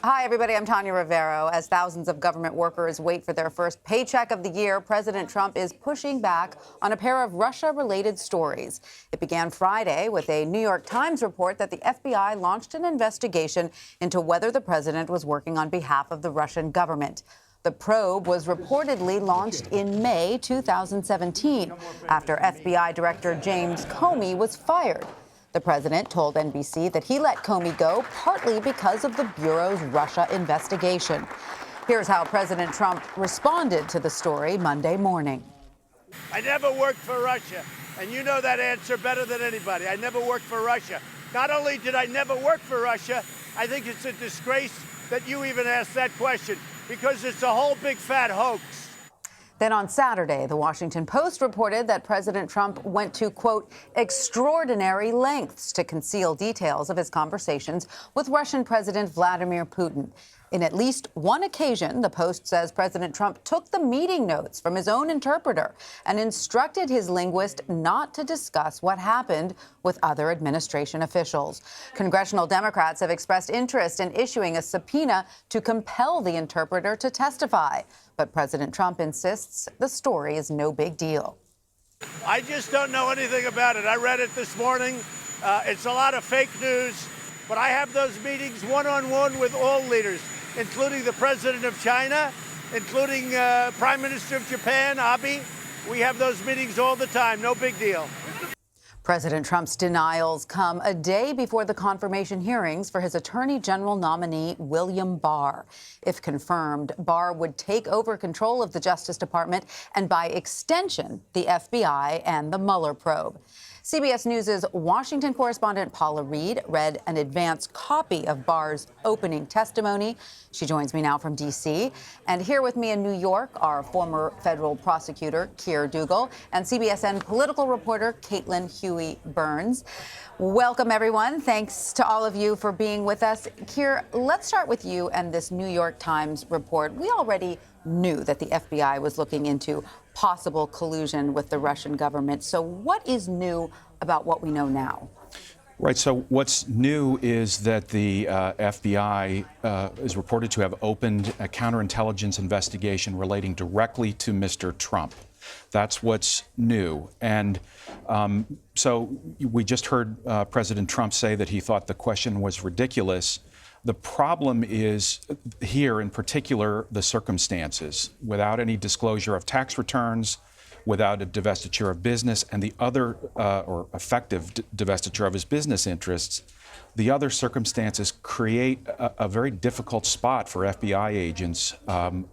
Hi, everybody. I'm Tanya Rivero. As thousands of government workers wait for their first paycheck of the year, President Trump is pushing back on a pair of Russia-related stories. It began Friday with a New York Times report that the FBI launched an investigation into whether the president was working on behalf of the Russian government. The probe was reportedly launched in May 2017 after FBI Director James Comey was fired. The president told NBC that he let Comey go partly because of the Bureau's Russia investigation. Here's how President Trump responded to the story Monday morning. I never worked for Russia, and you know that answer better than anybody. I never worked for Russia. Not only did I never work for Russia, I think it's a disgrace that you even asked that question, because it's a whole big fat hoax. Then on Saturday, the Washington Post reported that President Trump went to, quote, extraordinary lengths to conceal details of his conversations with Russian President Vladimir Putin. In at least one occasion, the Post says President Trump took the meeting notes from his own interpreter and instructed his linguist not to discuss what happened with other administration officials. Congressional Democrats have expressed interest in issuing a subpoena to compel the interpreter to testify. But President Trump insists the story is no big deal. I just don't know anything about it. I read it this morning. It's a lot of fake news, but I have those meetings one-on-one with all leaders, including the president of China, including Prime Minister of Japan, Abe. We have those meetings all the time. No big deal. President Trump's denials come a day before the confirmation hearings for his Attorney General nominee, William Barr. If confirmed, Barr would take over control of the Justice Department and, by extension, the FBI and the Mueller probe. CBS News' Washington correspondent Paula Reid read an advance copy of Barr's opening testimony. She joins me now from D.C. And here with me in New York are former federal prosecutor Keir Dougall and CBSN political reporter Caitlin Huey-Burns. Welcome, everyone. Thanks to all of you for being with us. Keir, let's start with you and this New York Times report. We already knew that the FBI was looking into possible collusion with the Russian government. So what is new about what we know now? Right. So what's new is that the FBI is reported to have opened a counterintelligence investigation relating directly to Mr. Trump. That's what's new. And so we just heard President Trump say that he thought the question was ridiculous. The problem is here, in particular, the circumstances. Without any disclosure of tax returns, without a divestiture of business, and the other, or effective divestiture of his business interests, the other circumstances create a very difficult spot for FBI agents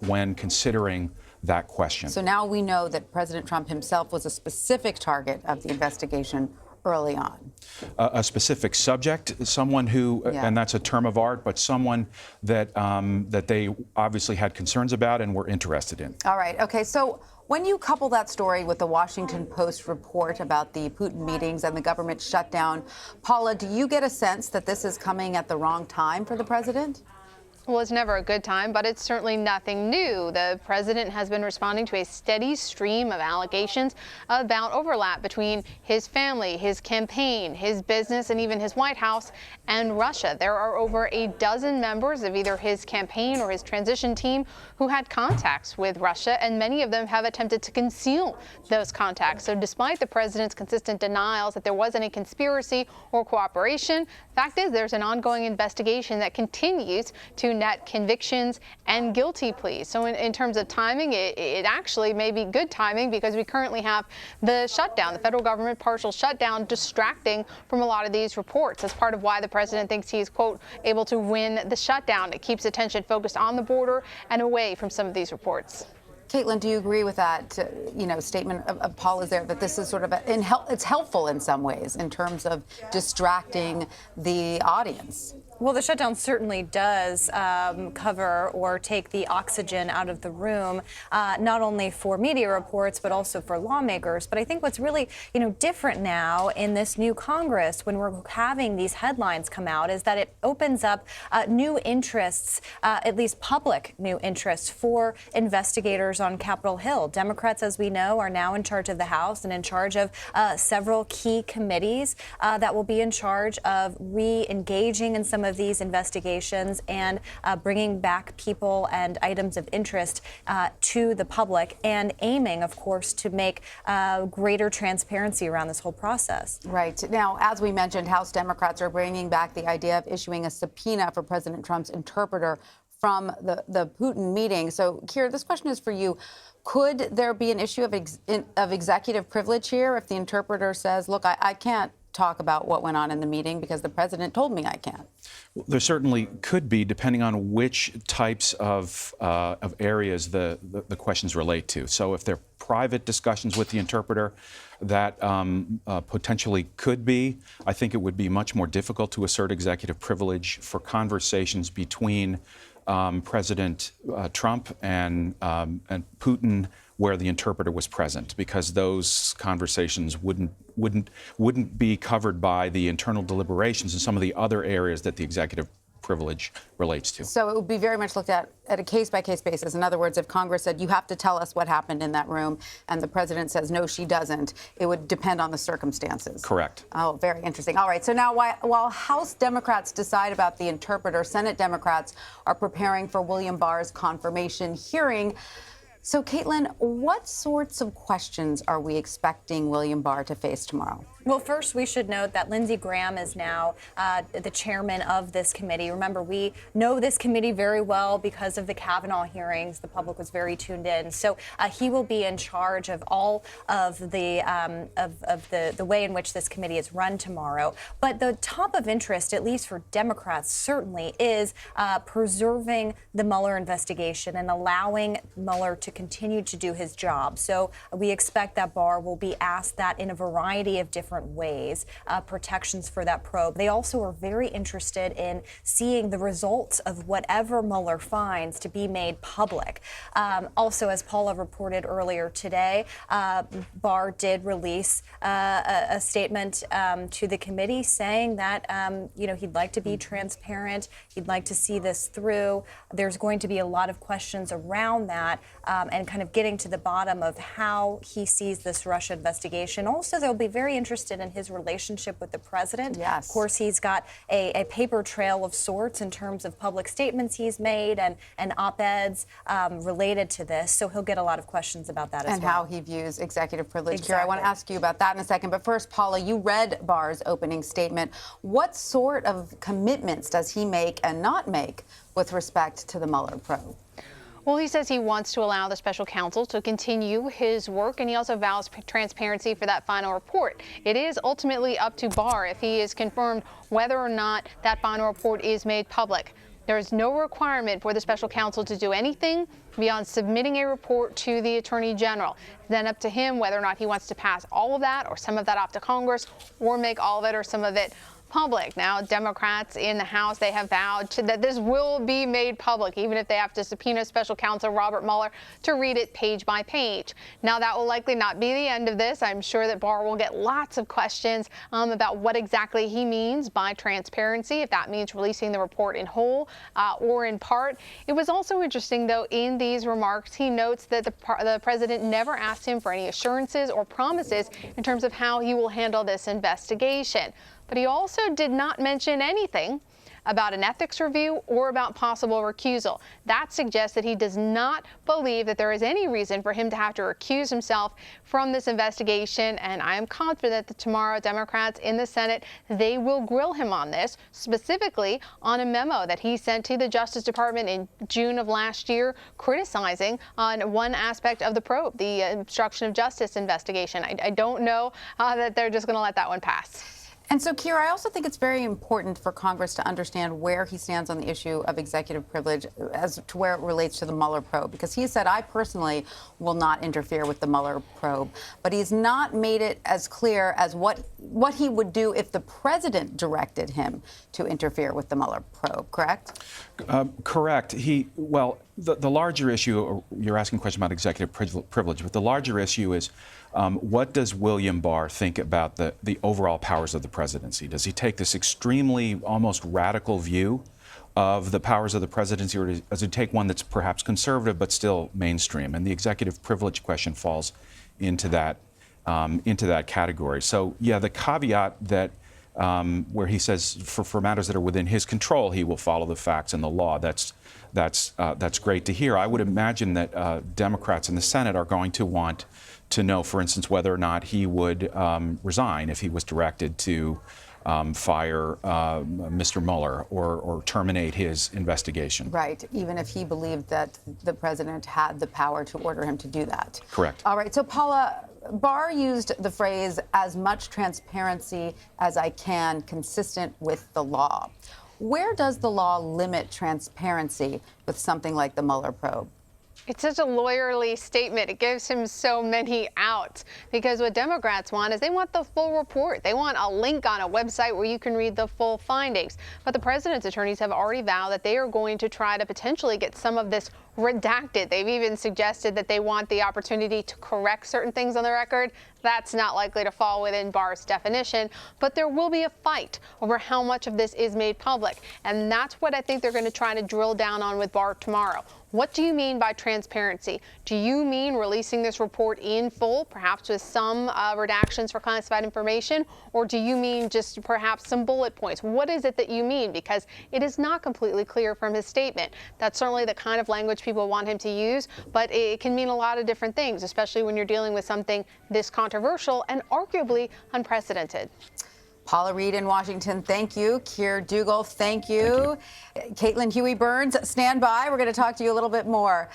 when considering that question. So now we know that President Trump himself was a specific target of the investigation early on. A specific subject, someone who, and that's a term of art, but someone that that they obviously had concerns about and were interested in. All right. Okay. So when you couple that story with the Washington Post report about the Putin meetings and the government shutdown, Paula, do you get a sense that this is coming at the wrong time for the president? Well, it's never a good time, but it's certainly nothing new. The president has been responding to a steady stream of allegations about overlap between his family, his campaign, his business, and even his White House and Russia. There are over a dozen members of either his campaign or his transition team who had contacts with Russia, and many of them have attempted to conceal those contacts. So despite the president's consistent denials that there was any conspiracy or cooperation, fact is there's an ongoing investigation that continues to net convictions and guilty pleas. So in terms of timing, it actually may be good timing because we currently have the shutdown, the federal government partial shutdown, distracting from a lot of these reports. That's part of why the president thinks he's, quote, able to win the shutdown. It keeps attention focused on the border and away from some of these reports. Caitlin, do you agree with that, statement of Paula's there, that this is sort of it's helpful in some ways in terms of distracting the audience? Well, the shutdown certainly does cover or take the oxygen out of the room, not only for media reports, but also for lawmakers. But I think what's really, different now in this new Congress when we're having these headlines come out is that it opens up new interests, at least public new interests for investigators on Capitol Hill. Democrats, as we know, are now in charge of the House and in charge of several key committees that will be in charge of re-engaging in some of these investigations and bringing back people and items of interest to the public, and aiming, of course, to make greater transparency around this whole process. Right. Now, as we mentioned, House Democrats are bringing back the idea of issuing a subpoena for President Trump's interpreter from the Putin meeting. So, Keir, this question is for you. Could there be an issue of executive privilege here if the interpreter says, look, I can't talk about what went on in the meeting because the president told me I can't? Well, there certainly could be, depending on which types of areas the questions relate to. So if they're private discussions with the interpreter, that potentially could be. I think it would be much more difficult to assert executive privilege for conversations between President Trump and Putin, where the interpreter was present, because those conversations wouldn't be covered by the internal deliberations and some of the other areas that the executive privilege relates to. So it would be very much looked at a case-by-case basis. In other words, if Congress said, you have to tell us what happened in that room, and the president says, no, she doesn't, it would depend on the circumstances. Correct. Oh, very interesting. All right. So now while House Democrats decide about the interpreter, Senate Democrats are preparing for William Barr's confirmation hearing. So, Caitlin, what sorts of questions are we expecting William Barr to face tomorrow? Well, first, we should note that Lindsey Graham is now the chairman of this committee. Remember, we know this committee very well because of the Kavanaugh hearings. The public was very tuned in. So he will be in charge of all of the way in which this committee is run tomorrow. But the top of interest, at least for Democrats, certainly is preserving the Mueller investigation and allowing Mueller to continue to do his job. So we expect that Barr will be asked that in a variety of different ways, protections for that probe. They also are very interested in seeing the results of whatever Mueller finds to be made public. Also, as Paula reported earlier today, Barr did release a statement to the committee saying that he'd like to be transparent. He'd like to see this through. There's going to be a lot of questions around that and kind of getting to the bottom of how he sees this Russia investigation. Also, they'll be very interested in his relationship with the president. Yes. Of course, he's got a paper trail of sorts in terms of public statements he's made and op-eds related to this. So he'll get a lot of questions about that as well. And how he views executive privilege. Exactly. Here, I want to ask you about that in a second. But first, Paula, you read Barr's opening statement. What sort of commitments does he make and not make with respect to the Mueller probe? Well, he says he wants to allow the special counsel to continue his work, and he also vows transparency for that final report. It is ultimately up to Barr if he is confirmed whether or not that final report is made public. There is no requirement for the special counsel to do anything beyond submitting a report to the Attorney General. Then up to him whether or not he wants to pass all of that or some of that off to Congress, or make all of it or some of it public. Now, Democrats in the House, they have vowed that this will be made public, even if they have to subpoena special counsel Robert Mueller to read it page by page. Now, that will likely not be the end of this. I'm sure that Barr will get lots of questions about what exactly he means by transparency, if that means releasing the report in whole or in part. It was also interesting, though, in these remarks, he notes that the president never asked him for any assurances or promises in terms of how he will handle this investigation. But he also did not mention anything about an ethics review or about possible recusal. That suggests that he does not believe that there is any reason for him to have to recuse himself from this investigation. And I am confident that tomorrow Democrats in the Senate, they will grill him on this, specifically on a memo that he sent to the Justice Department in June of last year, criticizing on one aspect of the probe, the obstruction of justice investigation. I don't know that they're just going to let that one pass. And so, Keir, I also think it's very important for Congress to understand where he stands on the issue of executive privilege as to where it relates to the Mueller probe, because he said, I personally will not interfere with the Mueller probe. But he's not made it as clear as what he would do if the president directed him to interfere with the Mueller probe, correct? Correct. The larger issue, you're asking a question about executive privilege, but the larger issue is what does William Barr think about the overall powers of the presidency? Does he take this extremely, almost radical view of the powers of the presidency, or does he take one that's perhaps conservative but still mainstream? And the executive privilege question falls into that category. So, yeah, the caveat that where he says for matters that are within his control, he will follow the facts and the law. That's great to hear. I would imagine that Democrats in the Senate are going to want to know, for instance, whether or not he would resign if he was directed to fire Mr. Mueller or terminate his investigation. Right, even if he believed that the president had the power to order him to do that. Correct. All right, so Paula, Barr used the phrase, as much transparency as I can, consistent with the law. Where does the law limit transparency with something like the Mueller probe? It's such a lawyerly statement. It gives him so many outs, because what Democrats want is they want the full report. They want a link on a website where you can read the full findings. But the president's attorneys have already vowed that they are going to try to potentially get some of this redacted. They've even suggested that they want the opportunity to correct certain things on the record. That's not likely to fall within Barr's definition, but there will be a fight over how much of this is made public. And that's what I think they're going to try to drill down on with Barr tomorrow. What do you mean by transparency? Do you mean releasing this report in full, perhaps with some redactions for classified information? Or do you mean just perhaps some bullet points? What is it that you mean? Because it is not completely clear from his statement. That's certainly the kind of language people want him to use, but it can mean a lot of different things, especially when you're dealing with something this controversial and arguably unprecedented. Paula Reid in Washington, thank you. Keir Dougall, thank you. Caitlin Huey-Burns, stand by. We're going to talk to you a little bit more.